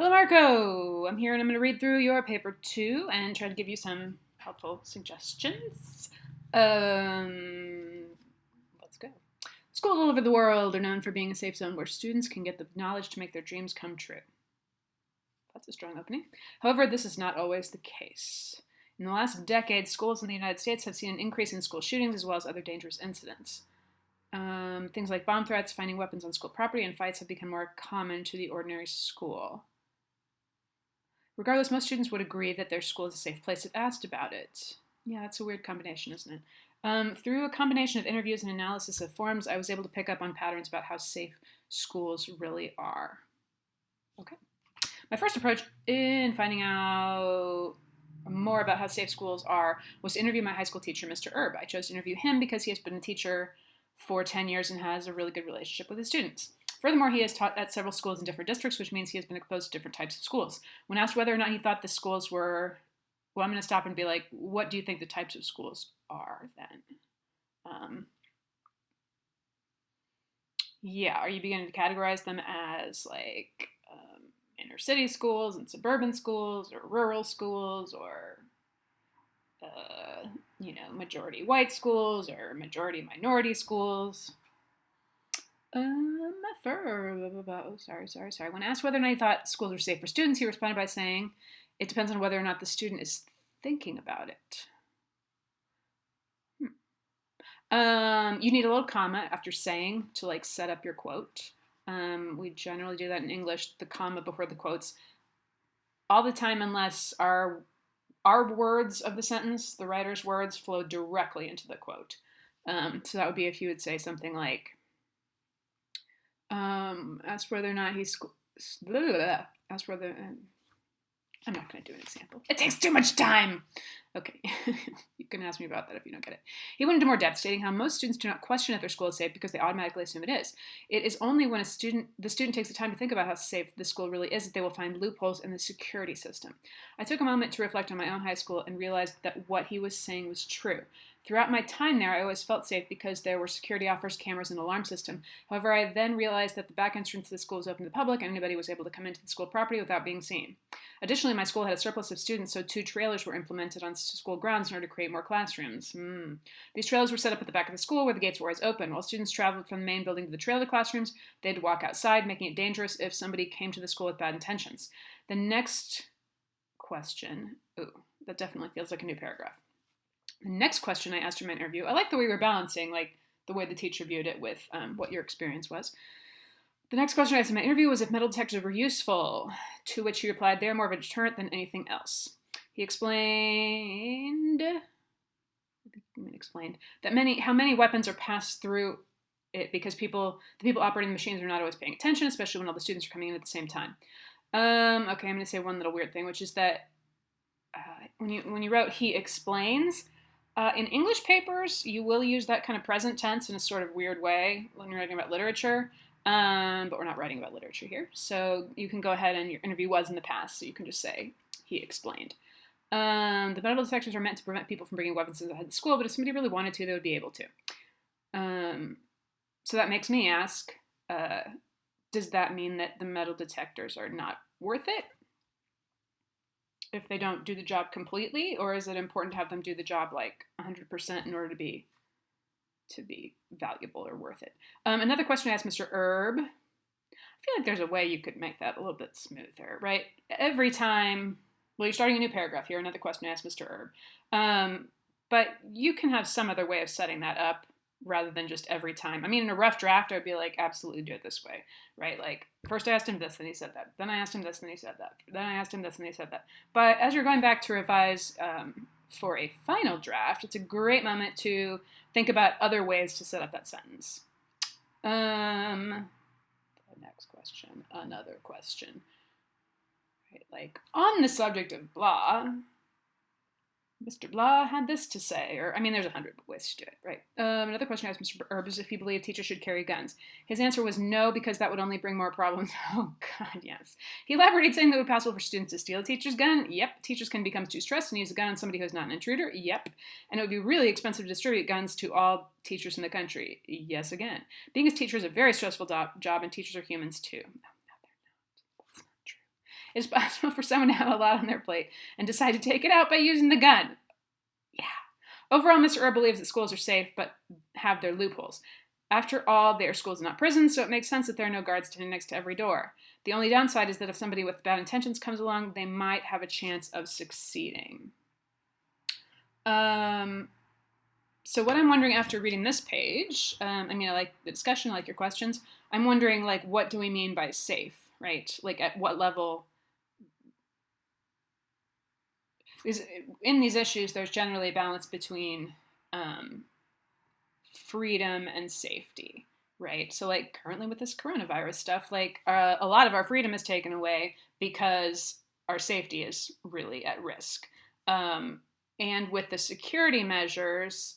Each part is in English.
Hello, Marco! I'm here and I'm going to read through your paper 2 and try to give you some helpful suggestions. Let's go. Schools all over the world are known for being a safe zone where students can get the knowledge to make their dreams come true. That's a strong opening. However, this is not always the case. In the last decade, schools in the United States have seen an increase in school shootings as well as other dangerous incidents. Things like bomb threats, finding weapons on school property, and fights have become more common to the ordinary school. Regardless, most students would agree that their school is a safe place if asked about it. Yeah, that's a weird combination, isn't it? Through a combination of interviews and analysis of forums, I was able to pick up on patterns about how safe schools really are. Okay. My first approach in finding out more about how safe schools are was to interview my high school teacher, Mr. Erb. I chose to interview him because he has been a teacher for 10 years and has a really good relationship with his students. Furthermore, he has taught at several schools in different districts, which means he has been exposed to different types of schools. When asked whether or not he thought the schools were, well, I'm going to stop and be like, what do you think the types of schools are then? Yeah, are you beginning to categorize them as like inner city schools and suburban schools or rural schools or, majority white schools or majority minority schools? Sorry. When asked whether or not he thought schools were safe for students, he responded by saying, it depends on whether or not the student is thinking about it. You need a little comma after saying to like set up your quote. We generally do that in English, the comma before the quotes, all the time unless our words of the sentence, the writer's words, flow directly into the quote. So that would be if you would say something like, asked whether or not asked whether, I'm not going to do an example. It takes too much time. Okay, you can ask me about that if you don't get it. He went into more depth, stating how most students do not question if their school is safe because they automatically assume it is. It is only when the student takes the time to think about how safe the school really is that they will find loopholes in the security system. I took a moment to reflect on my own high school and realized that what he was saying was true. Throughout my time there, I always felt safe because there were security offers, cameras, and alarm system. However, I then realized that the back entrance to the school was open to the public and anybody was able to come into the school property without being seen. Additionally, my school had a surplus of students, so 2 trailers were implemented on school grounds in order to create more classrooms. These trailers were set up at the back of the school where the gates were always open. While students traveled from the main building to the trailer classrooms, they had to walk outside, making it dangerous if somebody came to the school with bad intentions. The next question, that definitely feels like a new paragraph. The next question I asked in my interview, I like the way we were balancing, like the way the teacher viewed it with what your experience was. The next question I asked in my interview was if metal detectors were useful, to which he replied, they are more of a deterrent than anything else. He explained that how many weapons are passed through it because the people operating the machines are not always paying attention, especially when all the students are coming in at the same time. Okay, I'm going to say one little weird thing, which is that when you wrote he explains, in English papers, you will use that kind of present tense in a sort of weird way when you're writing about literature, but we're not writing about literature here. So you can go ahead and your interview was in the past, so you can just say, he explained. The metal detectors are meant to prevent people from bringing weapons inside the school, but if somebody really wanted to, they would be able to. So that makes me ask, does that mean that the metal detectors are not worth it if they don't do the job completely, or is it important to have them do the job like 100% in order to be valuable or worth it? Another question I asked Mr. Erb. I feel like there's a way you could make that a little bit smoother, right? Every time, well, you're starting a new paragraph here, another question I asked Mr. Erb. But you can have some other way of setting that up rather than just every time. I mean, in a rough draft, I'd be like, absolutely do it this way, right? Like, first I asked him this, then he said that. Then I asked him this, and he said that. Then I asked him this, and he said that. But as you're going back to revise for a final draft, it's a great moment to think about other ways to set up that sentence. The next question, another question. Right, like, on the subject of blah, Mr. Blah had this to say, or, I mean, there's 100 ways to do it, right? Another question I asked Mr. Erb is if he believed teachers should carry guns. His answer was no, because that would only bring more problems. Oh, God, yes. He elaborated, saying that it would be possible for students to steal a teacher's gun. Yep. Teachers can become too stressed and use a gun on somebody who is not an intruder. Yep. And it would be really expensive to distribute guns to all teachers in the country. Yes, again. Being a teacher is a very stressful job, and teachers are humans, too. No, they're not. That's not true. It's possible for someone to have a lot on their plate and decide to take it out by using the gun. Yeah. Overall, Mr. Erb believes that schools are safe, but have their loopholes. After all, they are schools, not prisons, so it makes sense that there are no guards standing next to every door. The only downside is that if somebody with bad intentions comes along, they might have a chance of succeeding. So what I'm wondering after reading this page, I like the discussion, I like your questions. I'm wondering, what do we mean by safe, right? At what level? Because in these issues, there's generally a balance between freedom and safety, right? So, currently with this coronavirus stuff, a lot of our freedom is taken away because our safety is really at risk. And with the security measures,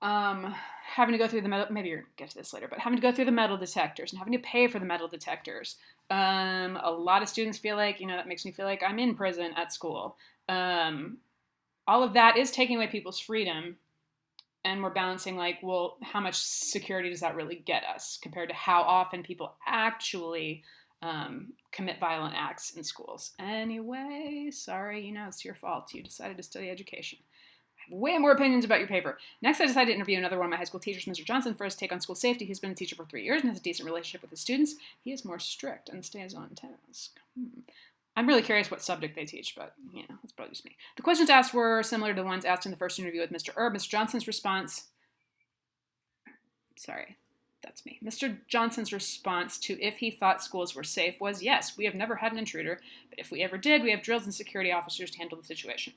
having to go through maybe you'll get to this later, but having to go through the metal detectors and having to pay for the metal detectors. A lot of students feel like, that makes me feel like I'm in prison at school. All of that is taking away people's freedom, and we're balancing how much security does that really get us compared to how often people actually commit violent acts in schools. Anyway, sorry, it's your fault. You decided to study education. Way more opinions about your paper. Next, I decided to interview another one of my high school teachers, Mr. Johnson, for his take on school safety. He's been a teacher for 3 years and has a decent relationship with his students. He is more strict and stays on task. I'm really curious what subject they teach, but, that's probably just me. The questions asked were similar to the ones asked in the first interview with Mr. Erb. Mr. Johnson's response... Sorry, that's me. Mr. Johnson's response to if he thought schools were safe was, yes, we have never had an intruder, but if we ever did, we have drills and security officers to handle the situation.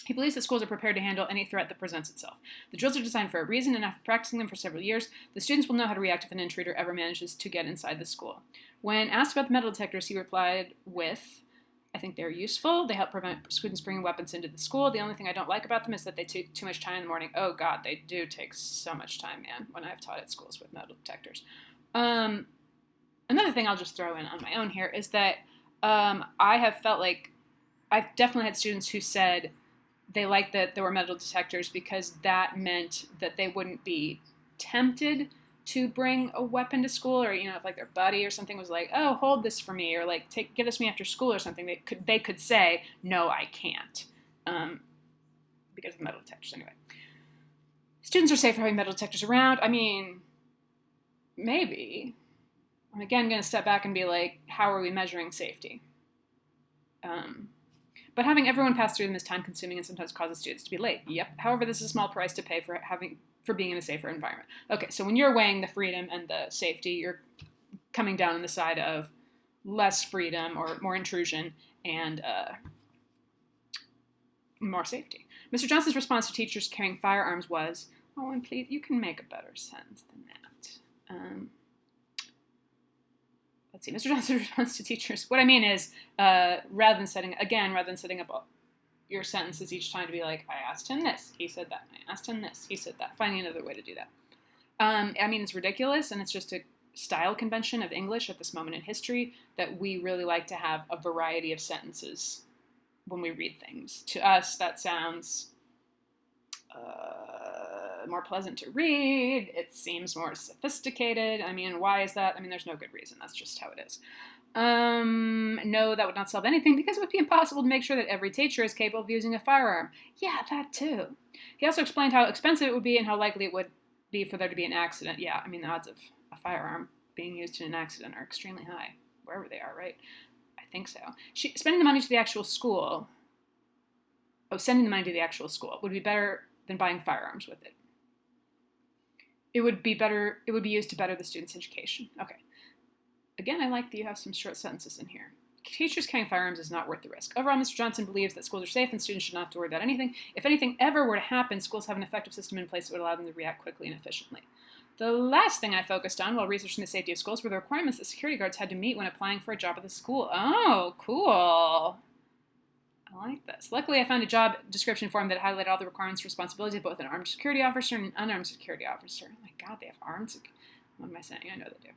He believes that schools are prepared to handle any threat that presents itself. The drills are designed for a reason, and after practicing them for several years, the students will know how to react if an intruder ever manages to get inside the school. When asked about the metal detectors, he replied with, I think they're useful. They help prevent students bringing weapons into the school. The only thing I don't like about them is that they take too much time in the morning. Oh, God, they do take so much time, man, when I've taught at schools with metal detectors. Another thing I'll just throw in on my own here is that I have felt like I've definitely had students who said they liked that there were metal detectors because that meant that they wouldn't be tempted to bring a weapon to school, or if their buddy or something was like, "Oh, hold this for me," or give this me after school or something. They could say, "No, I can't," because of the metal detectors. Anyway, students are safe for having metal detectors around. Maybe. I'm again going to step back and be like, how are we measuring safety? But having everyone pass through them is time-consuming and sometimes causes students to be late. Yep. However, this is a small price to pay for being in a safer environment. Okay, so when you're weighing the freedom and the safety, you're coming down on the side of less freedom or more intrusion and more safety. Mr. Johnson's response to teachers carrying firearms was, "Oh, and please, you can make a better sentence than that." Let's see, Mr. Johnson's response to teachers. What I mean is, rather than setting up your sentences each time to be like, I asked him this, he said that. I asked him this, he said that. Finding another way to do that. It's ridiculous, and it's just a style convention of English at this moment in history that we really like to have a variety of sentences when we read things. To us, that sounds more pleasant to read. It seems more sophisticated. Why is that? There's no good reason. That's just how it is. No, that would not solve anything because it would be impossible to make sure that every teacher is capable of using a firearm. Yeah, that too. He also explained how expensive it would be and how likely it would be for there to be an accident. Yeah, the odds of a firearm being used in an accident are extremely high, wherever they are, right? I think so. Spending the money to the actual school, sending the money to the actual school would be better than buying firearms with it. It would be used to better the student's education. Okay. Again, I like that you have some short sentences in here. Teachers carrying firearms is not worth the risk. Overall, Mr. Johnson believes that schools are safe and students should not have to worry about anything. If anything ever were to happen, schools have an effective system in place that would allow them to react quickly and efficiently. The last thing I focused on while researching the safety of schools were the requirements that security guards had to meet when applying for a job at the school. Oh, cool. I like this. Luckily, I found a job description form that highlighted all the requirements and responsibilities of both an armed security officer and an unarmed security officer. Oh my God, they have armed What am I saying? I know they do.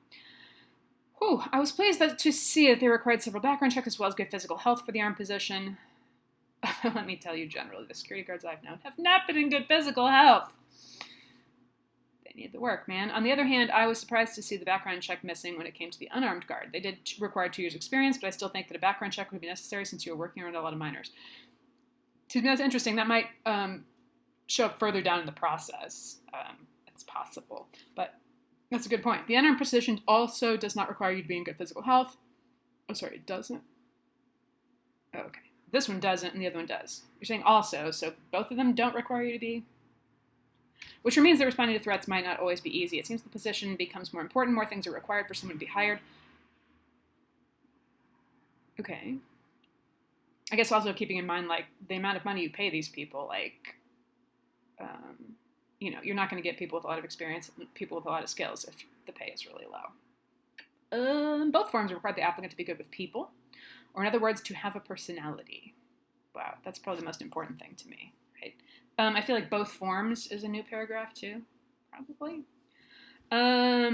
Whew. I was pleased to see that they required several background checks as well as good physical health for the armed position. Let me tell you generally, the security guards I've known have not been in good physical health. They need the work, man. On the other hand, I was surprised to see the background check missing when it came to the unarmed guard. They did require 2 years experience, but I still think that a background check would be necessary since you were working around a lot of minors. To me, that's interesting. That might show up further down in the process. It's possible, but that's a good point. The unarmed position also does not require you to be in good physical health. Oh, sorry, it doesn't? Oh, okay. This one doesn't, and the other one does. You're saying also, so both of them don't require you to be? Which means that responding to threats might not always be easy. It seems the position becomes more important, more things are required for someone to be hired. Okay. I guess also keeping in mind, like, the amount of money you pay these people, like, you're not going to get people with a lot of experience, people with a lot of skills if the pay is really low. Both forms require the applicant to be good with people, or in other words, to have a personality. Wow, that's probably the most important thing to me, right? I feel like both forms is a new paragraph too, probably.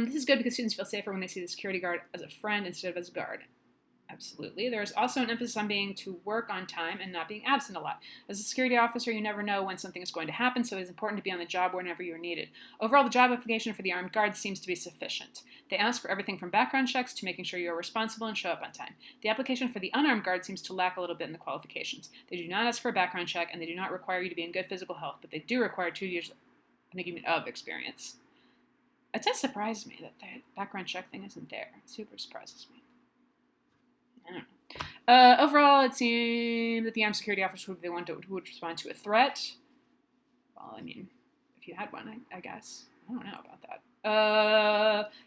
This is good because students feel safer when they see the security guard as a friend instead of as a guard. Absolutely. There's also an emphasis on being to work on time and not being absent a lot. As a security officer, you never know when something is going to happen, so it's important to be on the job whenever you're needed. Overall, the job application for the armed guard seems to be sufficient. They ask for everything from background checks to making sure you are responsible and show up on time. The application for the unarmed guard seems to lack a little bit in the qualifications. They do not ask for a background check, and they do not require you to be in good physical health, but they do require 2 years of experience. It does surprise me that the background check thing isn't there. It super surprises me. I don't know. Overall, it seemed that the armed security officer would be the one who would respond to a threat. Well, I mean, if you had one, I guess. I don't know about that.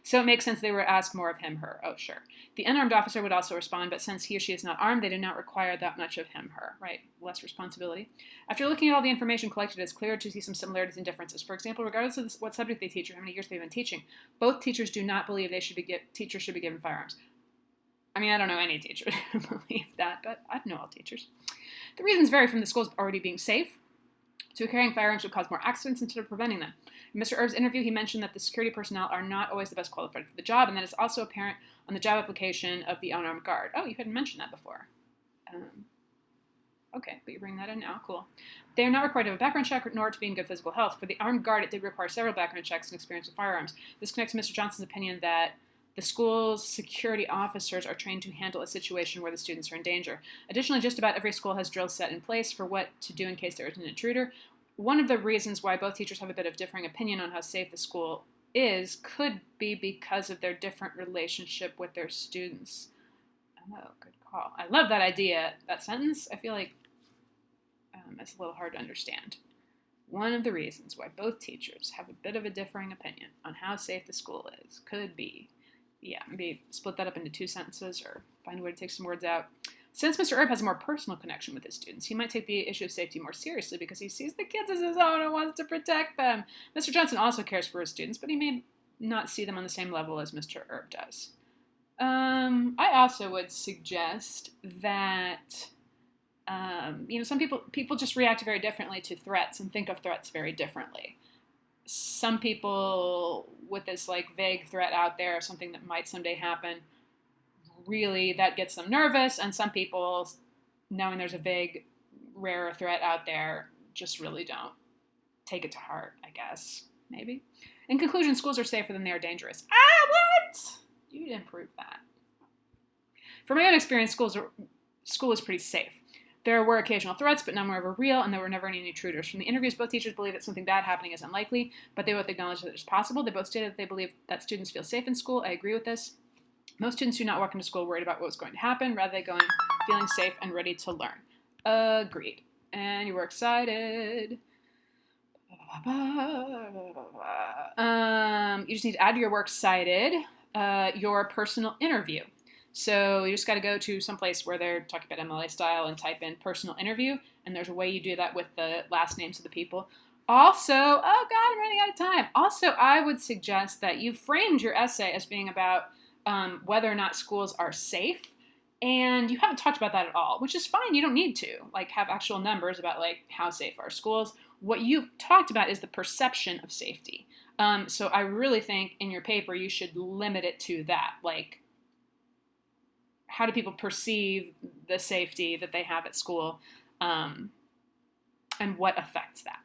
So it makes sense they were asked more of him, her. Oh, sure. The unarmed officer would also respond, but since he or she is not armed, they do not require that much of him, her, right? Less responsibility. After looking at all the information collected, it's clear to see some similarities and differences. For example, regardless of what subject they teach or how many years they've been teaching, both teachers do not believe teachers should be given firearms. I mean, I don't know any teacher who believes that, but I know all teachers. The reasons vary from the schools already being safe to carrying firearms would cause more accidents instead of preventing them. In Mr. Erb's interview, he mentioned that the security personnel are not always the best qualified for the job, and that is also apparent on the job application of the unarmed guard. Oh, you hadn't mentioned that before. Okay, but you bring that in now. Cool. They are not required to have a background check nor to be in good physical health. For the armed guard, it did require several background checks and experience with firearms. This connects to Mr. Johnson's opinion that the school's security officers are trained to handle a situation where the students are in danger. Additionally, just about every school has drills set in place for what to do in case there is an intruder. One of the reasons why both teachers have a bit of differing opinion on how safe the school is could be because of their different relationship with their students. Oh, good call. I love that idea, that sentence. I feel like it's a little hard to understand. One of the reasons why both teachers have a bit of a differing opinion on how safe the school is could be, maybe split that up into 2 sentences or find a way to take some words out. Since Mr. Erb has a more personal connection with his students, he might take the issue of safety more seriously because he sees the kids as his own and wants to protect them. Mr. Johnson also cares for his students, but he may not see them on the same level as Mr. Erb does. I also would suggest that, some people just react very differently to threats and think of threats very differently. Some people with this like vague threat out there of something that might someday happen, really that gets them nervous, and some people, knowing there's a vague, rare threat out there, just really don't take it to heart, I guess. Maybe. In conclusion, schools are safer than they are dangerous. What? You didn't prove that. From my own experience, school is pretty safe. There were occasional threats, but none were ever real, and there were never any intruders. From the interviews, both teachers believe that something bad happening is unlikely, but they both acknowledge that it's possible. They both stated that they believe that students feel safe in school. I agree with this. Most students do not walk into school worried about what's going to happen. Rather, they go in feeling safe and ready to learn. Agreed. And you were excited. You just need to add to your works cited your personal interview. So you just got to go to some place where they're talking about MLA style and type in personal interview, and there's a way you do that with the last names of the people. Also, oh God, I'm running out of time. Also, I would suggest that you framed your essay as being about whether or not schools are safe, and you haven't talked about that at all, which is fine. You don't need to have actual numbers about how safe are schools. What you've talked about is the perception of safety. So I really think in your paper you should limit it to that. How do people perceive the safety that they have at school, and what affects that?